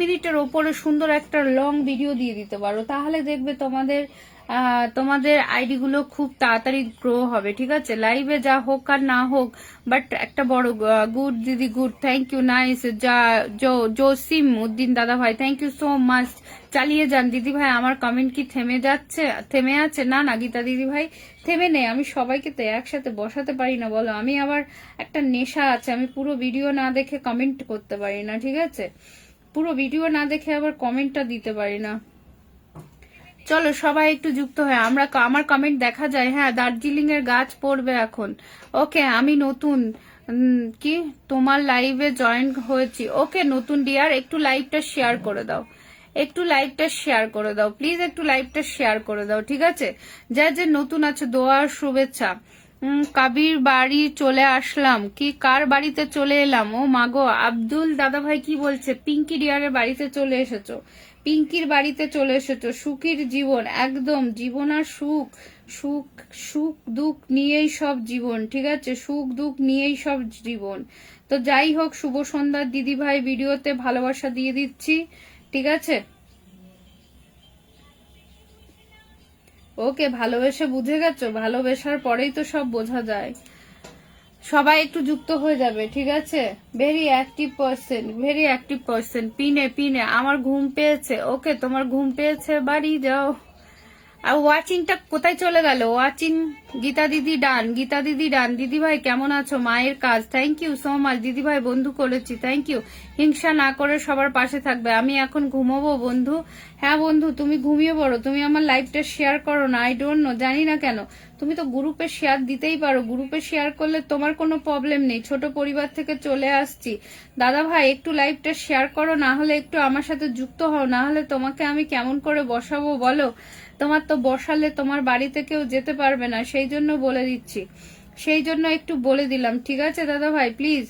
মিনিটের ওপরে সুন্দর একটা লং ভিডিও দিয়ে দিতে পারো, তাহলে দেখবে তোমাদের আইডি গুলো খুব তাড়াতাড়ি গ্রো হবে। ঠিক আছে, লাইভে যা হোক আর না হোক, বাট একটা বড় গুড দিদি, good, thank you, nice. Jasim Uddin দাদা ভাই, থ্যাংক ইউ সো মাচ। চালিয়ে যান দিদি ভাই। আমার কমেন্ট কি থেমে আছে? না না গীতা দিদি ভাই, থেমে নেই। আমি সবাইকে তো একসাথে বসাতে পারি না বলো, আমি আবার একটা নেশা আছে, আমি পুরো ভিডিও না দেখে কমেন্ট করতে পারি না। ঠিক আছে, পুরো ভিডিও না দেখে আবার কমেন্টটা দিতে পারি না। চলো সবাই একটু যুক্ত হয়, আমার কমেন্ট দেখা যায়। হ্যাঁ, দার্জিলিং এর গাছ পড়বে এখন। ওকে, আমি নতুন কি তোমার লাইভে জয়েন হয়েছি। ওকে নতুন ডিয়ার, একটু লাইভটা শেয়ার করে দাও, একটু লাইভটা শেয়ার করে দাও প্লিজ, একটু লাইভটা শেয়ার করে দাও। ঠিক আছে, যা যে নতুন আছে দোয়ার শুভেচ্ছা। কাবির বাড়ি চলে আসলাম। কি কার বাড়িতে চলে এলাম? ও মাগো, আব্দুল দাদা ভাই কি বলছে? পিঙ্কি ডিয়ারের বাড়িতে চলে এসেছো, পিঙ্কির বাড়িতে চলে এসেছো। সুখীর জীবন, একদম জীবন আর সুখ, সুখ সুখ দুঃখ নিয়েই সব জীবন। ঠিক আছে, সুখ দুঃখ নিয়েই সব জীবন। তো যাই হোক, শুভ সন্ধ্যার দিদি ভাই, ভিডিওতে ভালোবাসা দিয়ে দিচ্ছি। ঠিক আছে, ওকে, ভালোবেসে বুঝে গেছো, ভালোবেসার পরেই তো সব বোঝা যায়। সবাই একটু যুক্ত হয়ে যাবে। ঠিক আছে, very active person, very active person. পিনে পিনে আমার ঘুম পেয়েছে। ওকে, তোমার ঘুম পেয়েছে, বাড়ি যাও। আর ওয়াচিংটা কোথায় চলে গেল? ওয়াচিং গীতা দিদি ডান, গীতা দিদি ডান। দিদি ভাই কেমন আছো? মায়ের কাজ, থ্যাংক ইউ সো মাচ দিদি ভাই, বন্ধু করেছি, থ্যাংক ইউ। হিংসা না করে সবার পাশে থাকবে। আমি এখন ঘুমোবো বন্ধু। হ্যাঁ বন্ধু, তুমি ঘুমিয়ে পড়ো, তুমি আমার লাইভটা শেয়ার করো না। আই ডোন্ট নো, জানি না কেন। তুমি তো গ্রুপে শেয়ার দিতেই পারো, গ্রুপে শেয়ার করলে তোমার কোনো প্রবলেম নেই। ছোট পরিবার থেকে চলে আসছি। দাদা ভাই একটু লাইভটা শেয়ার করো, না হলে একটু আমার সাথে যুক্ত হও, না হলে তোমাকে আমি কেমন করে বসাবো বলো? তোমার তো বসালে তোমার বাড়িতে কেউ যেতে পারবে না, সেই জন্য বলে দিচ্ছি, সেই জন্য একটু বলে দিলাম। ঠিক আছে দাদা ভাই, প্লিজ।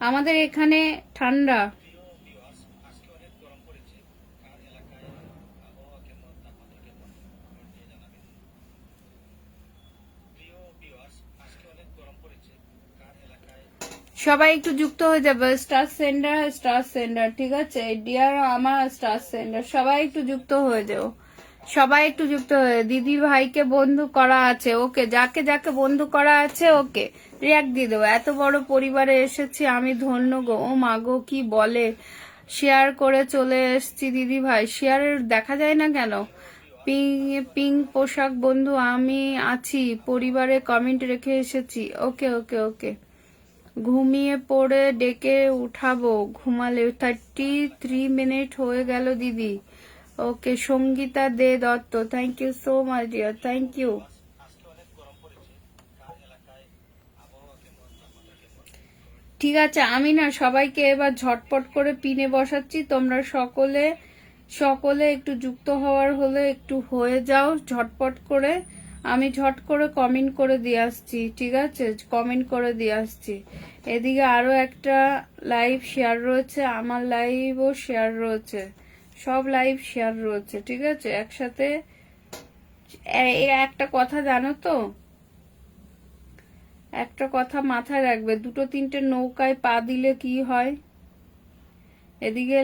আমাদের এখানে ঠান্ডা। সবাই একটু যুক্ত হয়ে যাবে। Star sender, star sender. ঠিক আছে ডিয়ার, আমার স্টার সেন্ডার, সবাই একটু যুক্ত হয়ে যাও, সবাই একটু যুক্ত হয়ে। দিদি ভাইকে বন্ধু করা আছে। ওকে, যাকে যাকে বন্ধু করা আছে ওকে রিয়াক্ট দিয়ে দেবো। এত বড় পরিবারে এসেছি আমি, ধন্য গো। ও মা গো, কি বলে? শেয়ার করে চলে এসছি দিদি ভাই। শেয়ারের দেখা যায় না কেন? পিঙ্ক পোশাক বন্ধু, আমি আছি পরিবারে, কমেন্ট রেখে এসেছি। ওকে ওকে ওকে, ঘুমিয়ে পড়ে ডেকে উঠাবো ঘুমালে। 33 মিনিট হয়ে গেল দিদি। Okay, Sangeeta De Dutta, thank you so much dear, thank you. ঠিক আছে, আমি না সবাইকে এবার ঝটপট করে পিনে বসাচ্ছি। তোমরা সকলে সকলে একটু যুক্ত হওয়ার হলে একটু হয়ে যাও ঝটপট করে। আমি ঝট করে কমেন্ট করে দিয়ে আসছি। ঠিক আছে, কমেন্ট করে দিয়ে আসছি। এদিকে আরো একটা লাইভ শেয়ার রয়েছে, আমার লাইভও শেয়ার রয়েছে, সব লাইভ শেয়ার রয়েছে। ঠিক আছে, একসাথে। একটা কথা জানো তো, একটা কথা মাথায় রাখবে, দুটো তিনটে নৌকায় পা দিলে কি হয়? এদিকে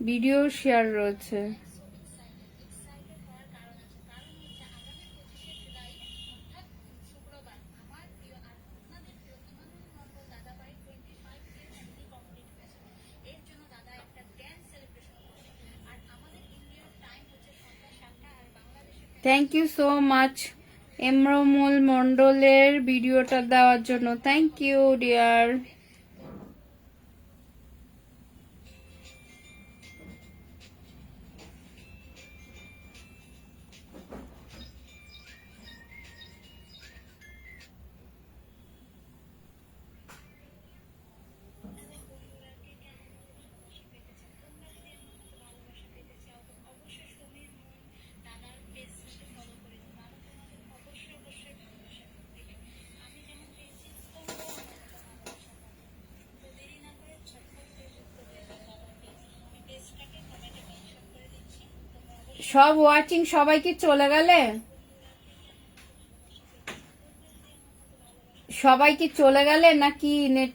ভিডিও শেয়ার রয়েছে। থ্যাংক ইউ সো মাচ এমরমুল মন্ডলের ভিডিওটা দেওয়ার জন্য, থ্যাংক ইউ ডিয়ার। সব ওয়াচিং, সবাই কি চলে গেলে? সবাই কি চলে গেলে নাকি নেট